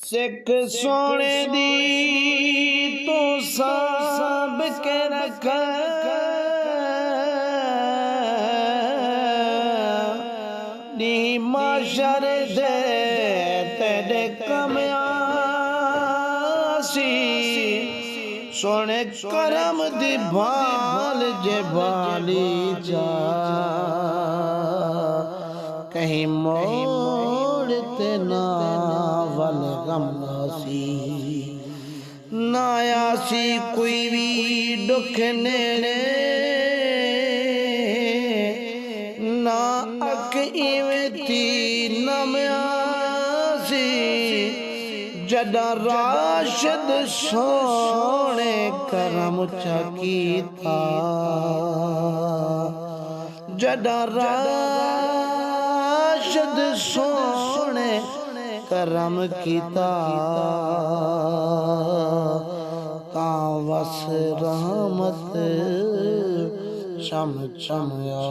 सिख सोने दी तो साब के रख नी माशर दे तेरे कमयासी सोने करम दी भाल जे भाली जा कहीं मोड़ते ना वल गमसी ना आसी कोई भी दुख नेड़े ना अक इवेती नमयासी जदा राशिद सोने करम चकीता जदा राशिद सोने करम कीता ता वस रहमत चम चमया।